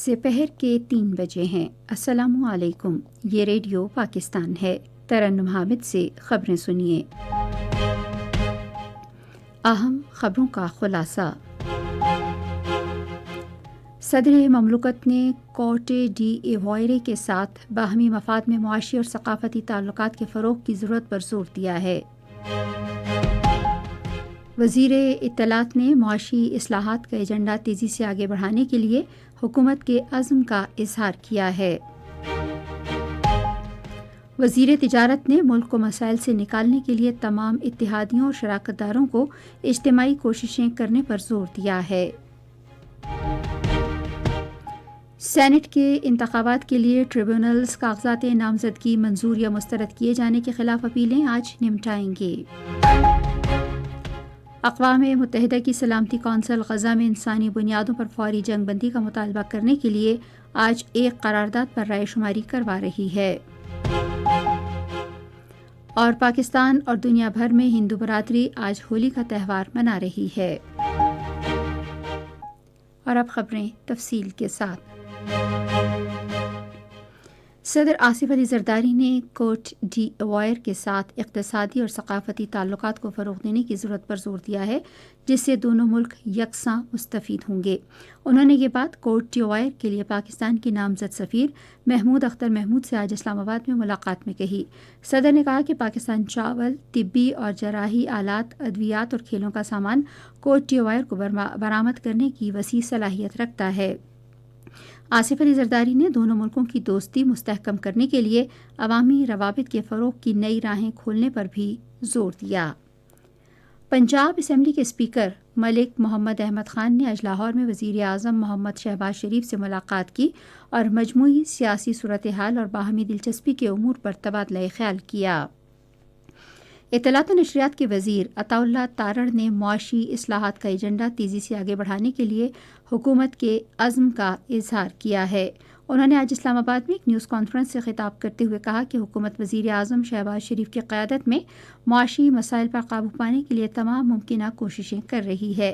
سپہر کے 3 بجے ہیں۔ السلام علیکم، یہ ریڈیو پاکستان ہے۔ ترنم حامد سے خبریں سنیے۔ اہم خبروں کا خلاصہ۔ صدر مملکت نے کوٹ ڈی ایوائرے کے ساتھ باہمی مفاد میں معاشی اور ثقافتی تعلقات کے فروغ کی ضرورت پر زور دیا ہے۔ وزیر اطلاعات نے معاشی اصلاحات کا ایجنڈا تیزی سے آگے بڑھانے کے لیے حکومت کے عزم کا اظہار کیا ہے۔ وزیر تجارت نے ملک کو مسائل سے نکالنے کے لیے تمام اتحادیوں اور شراکت داروں کو اجتماعی کوششیں کرنے پر زور دیا ہے۔ سینٹ کے انتخابات کے لیے ٹریبیونلز کاغذات نامزدگی منظور یا مسترد کیے جانے کے خلاف اپیلیں آج نمٹائیں گے۔ اقوام متحدہ کی سلامتی کونسل غزہ میں انسانی بنیادوں پر فوری جنگ بندی کا مطالبہ کرنے کے لیے آج ایک قرارداد پر رائے شماری کروا رہی ہے۔ اور پاکستان اور دنیا بھر میں ہندو برادری آج ہولی کا تہوار منا رہی ہے۔ اور اب خبریں تفصیل کے ساتھ۔ صدر آصف علی زرداری نے کوٹ ڈی ایوائر کے ساتھ اقتصادی اور ثقافتی تعلقات کو فروغ دینے کی ضرورت پر زور دیا ہے، جس سے دونوں ملک یکساں مستفید ہوں گے۔ انہوں نے یہ بات کوٹ ڈی ایوائر کے لیے پاکستان کی نامزد سفیر محمود اختر محمود سے آج اسلام آباد میں ملاقات میں کہی۔ صدر نے کہا کہ پاکستان چاول، طبی اور جراحی آلات، ادویات اور کھیلوں کا سامان کوٹ ڈی ایوائر کو برآمد کرنے کی وسیع صلاحیت رکھتا ہے۔ آصف علی زرداری نے دونوں ملکوں کی دوستی مستحکم کرنے کے لیے عوامی روابط کے فروغ کی نئی راہیں کھولنے پر بھی زور دیا۔ پنجاب اسمبلی کے اسپیکر ملک محمد احمد خان نے آج لاہور میں وزیر اعظم محمد شہباز شریف سے ملاقات کی اور مجموعی سیاسی صورتحال اور باہمی دلچسپی کے امور پر تبادلہ خیال کیا۔ اطلاعات و نشریات کے وزیر عطا اللہ تارڑ نے معاشی اصلاحات کا ایجنڈا تیزی سے آگے بڑھانے کے لیے حکومت کے عزم کا اظہار کیا ہے۔ انہوں نے آج اسلام آباد میں ایک نیوز کانفرنس سے خطاب کرتے ہوئے کہا کہ حکومت وزیر اعظم شہباز شریف کی قیادت میں معاشی مسائل پر قابو پانے کے لیے تمام ممکنہ کوششیں کر رہی ہے۔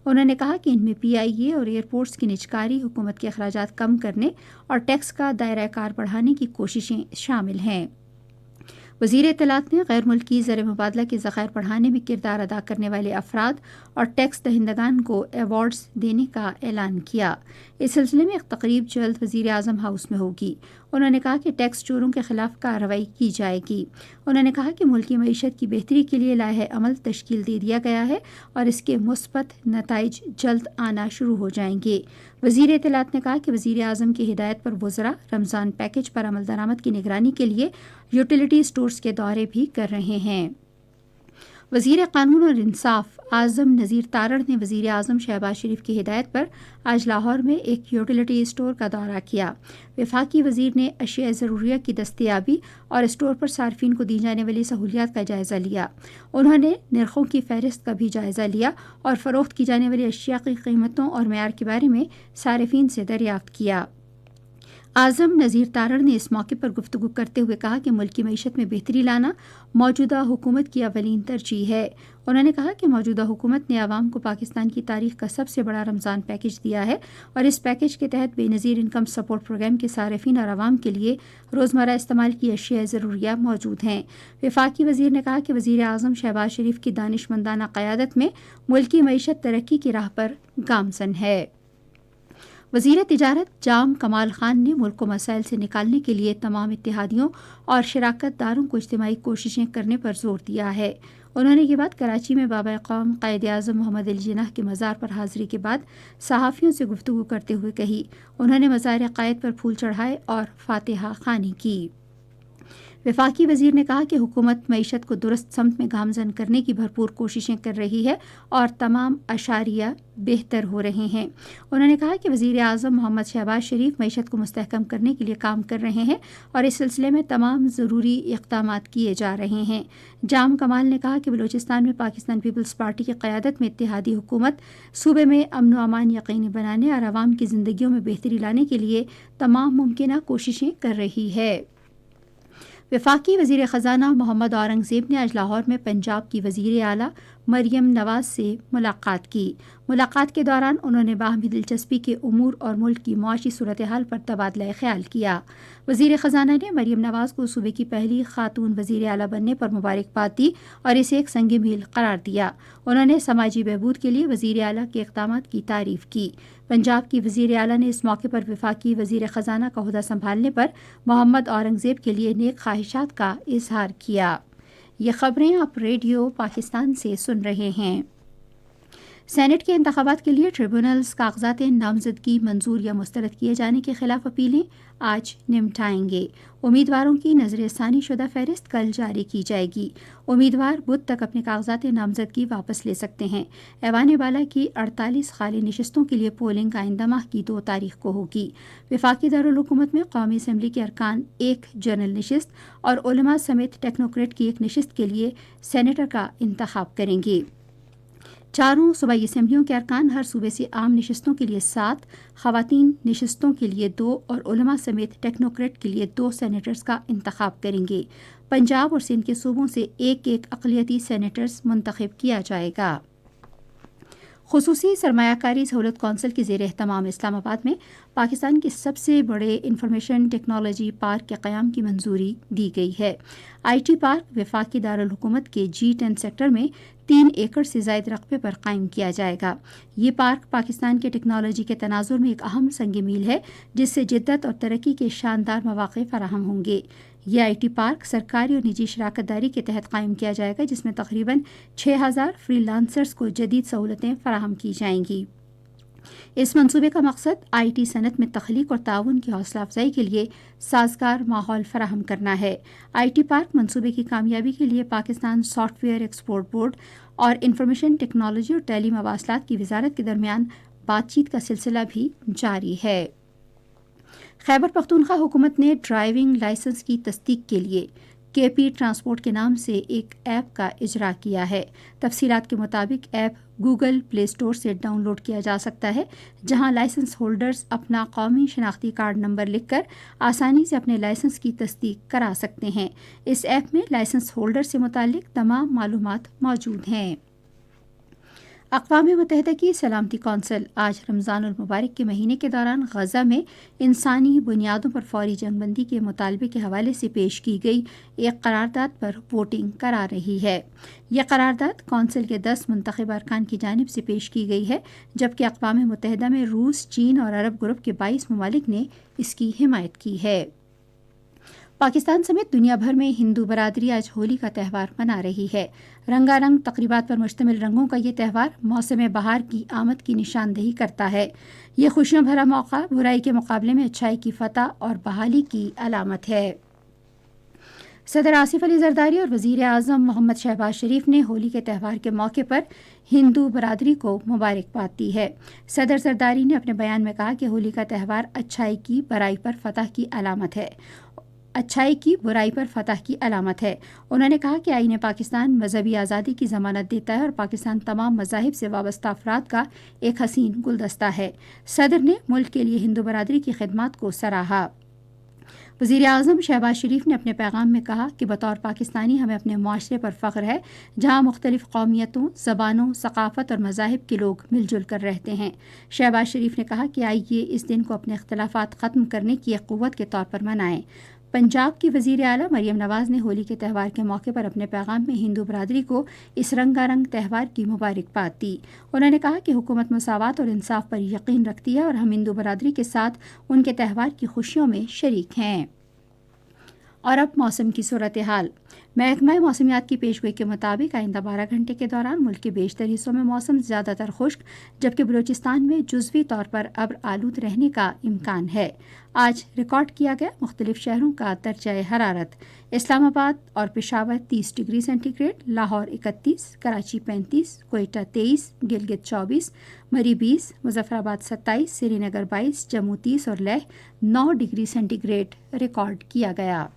انہوں نے کہا کہ ان میں پی آئی اے اور ایئرپورٹس کی نجکاری، حکومت کے اخراجات کم کرنے اور ٹیکس کا دائرہ کار بڑھانے کی کوششیں شامل ہیں۔ وزیر اطلاعات نے غیر ملکی زر مبادلہ کے ذخائر بڑھانے میں کردار ادا کرنے والے افراد اور ٹیکس دہندگان کو ایوارڈز دینے کا اعلان کیا۔ اس سلسلے میں ایک تقریب جلد وزیر اعظم ہاؤس میں ہوگی۔ انہوں نے کہا کہ ٹیکس چوروں کے خلاف کارروائی کی جائے گی۔ انہوں نے کہا کہ ملکی معیشت کی بہتری کے لیے لائحہ عمل تشکیل دے دیا گیا ہے اور اس کے مثبت نتائج جلد آنا شروع ہو جائیں گے۔ وزیر اطلاعات نے کہا کہ وزیر اعظم کی ہدایت پر وزراء رمضان پیکج پر عمل درآمد کی نگرانی کے لیے یوٹیلیٹی اسٹورز کے دورے بھی کر رہے ہیں۔ وزیر قانون اور انصاف اعظم نذیر تارڑ نے وزیر اعظم شہباز شریف کی ہدایت پر آج لاہور میں ایک یوٹیلیٹی اسٹور کا دورہ کیا۔ وفاقی وزیر نے اشیاء ضروریہ کی دستیابی اور اسٹور پر صارفین کو دی جانے والی سہولیات کا جائزہ لیا۔ انہوں نے نرخوں کی فہرست کا بھی جائزہ لیا اور فروخت کی جانے والی اشیاء کی قیمتوں اور معیار کے بارے میں صارفین سے دریافت کیا۔ اعظم نذیر تارڑ نے اس موقع پر گفتگو کرتے ہوئے کہا کہ ملک کی معیشت میں بہتری لانا موجودہ حکومت کی اولین ترجیح ہے۔ انہوں نے کہا کہ موجودہ حکومت نے عوام کو پاکستان کی تاریخ کا سب سے بڑا رمضان پیکج دیا ہے اور اس پیکج کے تحت بے نظیر انکم سپورٹ پروگرام کے صارفین اور عوام کے لیے روزمرہ استعمال کی اشیاء ضروریہ موجود ہیں۔ وفاقی وزیر نے کہا کہ وزیر اعظم شہباز شریف کی دانشمندانہ قیادت میں ملکی معیشت ترقی کی راہ پر گامزن ہے۔ وزیر تجارت جام کمال خان نے ملک کو مسائل سے نکالنے کے لیے تمام اتحادیوں اور شراکت داروں کو اجتماعی کوششیں کرنے پر زور دیا ہے۔ انہوں نے یہ بات کراچی میں بابا قوم قائد اعظم محمد علی جناح کے مزار پر حاضری کے بعد صحافیوں سے گفتگو کرتے ہوئے کہی۔ انہوں نے مزار قائد پر پھول چڑھائے اور فاتحہ خوانی کی۔ وفاقی وزیر نے کہا کہ حکومت معیشت کو درست سمت میں گامزن کرنے کی بھرپور کوششیں کر رہی ہے اور تمام اشاریہ بہتر ہو رہے ہیں۔ انہوں نے کہا کہ وزیر اعظم محمد شہباز شریف معیشت کو مستحکم کرنے کے لیے کام کر رہے ہیں اور اس سلسلے میں تمام ضروری اقدامات کیے جا رہے ہیں۔ جام کمال نے کہا کہ بلوچستان میں پاکستان پیپلز پارٹی کی قیادت میں اتحادی حکومت صوبے میں امن و امان یقینی بنانے اور عوام کی زندگیوں میں بہتری لانے کے لیے تمام ممکنہ کوششیں کر رہی ہے۔ وفاقی وزیر خزانہ محمد اورنگزیب نے آج لاہور میں پنجاب کی وزیر اعلیٰ مریم نواز سے ملاقات کی۔ ملاقات کے دوران انہوں نے باہمی دلچسپی کے امور اور ملک کی معاشی صورتحال پر تبادلہ خیال کیا۔ وزیر خزانہ نے مریم نواز کو صوبے کی پہلی خاتون وزیر اعلیٰ بننے پر مبارکباد دی اور اسے ایک سنگ میل قرار دیا۔ انہوں نے سماجی بہبود کے لیے وزیر اعلیٰ کے اقدامات کی تعریف کی۔ پنجاب کی وزیر اعلیٰ نے اس موقع پر وفاقی وزیر خزانہ کا عہدہ سنبھالنے پر محمد اورنگزیب کے لیے نیک خواہشات کا اظہار کیا۔ یہ خبریں آپ ریڈیو پاکستان سے سن رہے ہیں۔ سینٹ کے انتخابات کے لیے ٹریبونلز کاغذات نامزدگی منظور یا مسترد کیے جانے کے خلاف اپیلیں آج نمٹائیں گے۔ امیدواروں کی نظر ثانی شدہ فہرست کل جاری کی جائے گی۔ امیدوار بدھ تک اپنے کاغذات نامزدگی واپس لے سکتے ہیں۔ ایوان بالا کی 48 خالی نشستوں کے لیے پولنگ آئندہ ماہ کی 2 تاریخ کو ہوگی۔ وفاقی دارالحکومت میں قومی اسمبلی کے ارکان 1 جنرل نشست اور علماء سمیت ٹیکنوکریٹ کی 1 نشست کے لیے سینیٹر کا انتخاب کریں گے۔ 4 صوبائی اسمبلیوں کے ارکان ہر صوبے سے عام نشستوں کے لیے 7، خواتین نشستوں کے لیے 2 اور علماء سمیت ٹیکنوکریٹ کے لیے 2 سینیٹرز کا انتخاب کریں گے۔ پنجاب اور سندھ کے صوبوں سے 1 اقلیتی سینیٹرز منتخب کیا جائے گا۔ خصوصی سرمایہ کاری سہولت کونسل کے زیر اہتمام اسلام آباد میں پاکستان کے سب سے بڑے انفارمیشن ٹیکنالوجی پارک کے قیام کی منظوری دی گئی ہے۔ آئی ٹی پارک وفاقی دارالحکومت کے G10 سیکٹر میں 3 ایکڑ سے زائد رقبے پر قائم کیا جائے گا۔ یہ پارک پاکستان کے ٹیکنالوجی کے تناظر میں ایک اہم سنگ میل ہے جس سے جدت اور ترقی کے شاندار مواقع فراہم ہوں گے۔ یہ آئی ٹی پارک سرکاری اور نجی شراکت داری کے تحت قائم کیا جائے گا جس میں تقریباً 6000 فری لانسرز کو جدید سہولتیں فراہم کی جائیں گی۔ اس منصوبے کا مقصد آئی ٹی صنعت میں تخلیق اور تعاون کی حوصلہ افزائی کے لیے سازگار ماحول فراہم کرنا ہے۔ آئی ٹی پارک منصوبے کی کامیابی کے لیے Pakistan soft where export board اور انفارمیشن ٹیکنالوجی اور ٹیلی مواصلات کی وزارت کے درمیان بات چیت کا سلسلہ بھی جاری ہے۔ خیبر پختونخوا حکومت نے ڈرائیونگ لائسنس کی تصدیق کے لیے KP ٹرانسپورٹ کے نام سے ایک ایپ کا اجرا کیا ہے۔ تفصیلات کے مطابق ایپ گوگل پلے اسٹور سے ڈاؤن لوڈ کیا جا سکتا ہے، جہاں لائسنس ہولڈرز اپنا قومی شناختی کارڈ نمبر لکھ کر آسانی سے اپنے لائسنس کی تصدیق کرا سکتے ہیں۔ اس ایپ میں لائسنس ہولڈر سے متعلق تمام معلومات موجود ہیں۔ اقوام متحدہ کی سلامتی کونسل آج رمضان المبارک کے مہینے کے دوران غزہ میں انسانی بنیادوں پر فوری جنگ بندی کے مطالبے کے حوالے سے پیش کی گئی ایک قرارداد پر ووٹنگ کرا رہی ہے۔ یہ قرارداد کونسل کے 10 منتخب ارکان کی جانب سے پیش کی گئی ہے، جبکہ اقوام متحدہ میں روس، چین اور عرب گروپ کے 22 ممالک نے اس کی حمایت کی ہے۔ پاکستان سمیت دنیا بھر میں ہندو برادری آج ہولی کا تہوار منا رہی ہے۔ رنگا رنگ تقریبات پر مشتمل رنگوں کا یہ تہوار موسم بہار کی آمد کی نشاندہی کرتا ہے۔ یہ خوشیوں بھرا موقع برائی کے مقابلے میں اچھائی کی فتح اور بحالی کی علامت ہے۔ صدر آصف علی زرداری اور وزیر اعظم محمد شہباز شریف نے ہولی کے تہوار کے موقع پر ہندو برادری کو مبارکباد دی ہے۔ صدر زرداری نے اپنے بیان میں کہا کہ ہولی کا تہوار اچھائی کی برائی پر فتح کی علامت ہے۔ انہوں نے کہا کہ آئین پاکستان مذہبی آزادی کی ضمانت دیتا ہے اور پاکستان تمام مذاہب سے وابستہ افراد کا ایک حسین گلدستہ ہے۔ صدر نے ملک کے لیے ہندو برادری کی خدمات کو سراہا۔ وزیر اعظم شہباز شریف نے اپنے پیغام میں کہا کہ بطور پاکستانی ہمیں اپنے معاشرے پر فخر ہے جہاں مختلف قومیتوں، زبانوں، ثقافت اور مذاہب کے لوگ مل جل کر رہتے ہیں۔ شہباز شریف نے کہا کہ آئیے اس دن کو اپنے اختلافات ختم کرنے کی ایک قوت کے طور پر منائیں۔ پنجاب کی وزیر اعلیٰ مریم نواز نے ہولی کے تہوار کے موقع پر اپنے پیغام میں ہندو برادری کو اس رنگا رنگ تہوار کی مبارکباد دی۔ انہوں نے کہا کہ حکومت مساوات اور انصاف پر یقین رکھتی ہے اور ہم ہندو برادری کے ساتھ ان کے تہوار کی خوشیوں میں شریک ہیں۔ اور اب موسم کی صورتحال۔ محکمہ موسمیات کی پیشگوئی کے مطابق آئندہ 12 گھنٹے کے دوران ملک کے بیشتر حصوں میں موسم زیادہ تر خشک، جبکہ بلوچستان میں جزوی طور پر ابر آلود رہنے کا امکان ہے۔ آج ریکارڈ کیا گیا مختلف شہروں کا درجہ حرارت: اسلام آباد اور Peshawar 30 degree centigrade, Lahore 31، Karachi 35، Quetta 23، Gilgit 24، Murree 20، Muzaffarabad 27، Srinagar 22، Jammu 30 اور Leh 9 degree centigrade record کیا گیا۔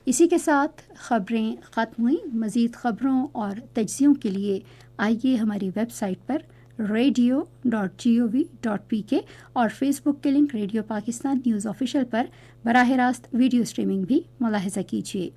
اسی کے ساتھ خبریں ختم ہوئیں۔ مزید خبروں اور تجزیوں کے لیے آئیے ہماری ویب سائٹ پر radio.gov.pk اور فیس بک کے link radio Pakistan news official پر براہ راست ویڈیو سٹریمنگ بھی ملاحظہ کیجیے۔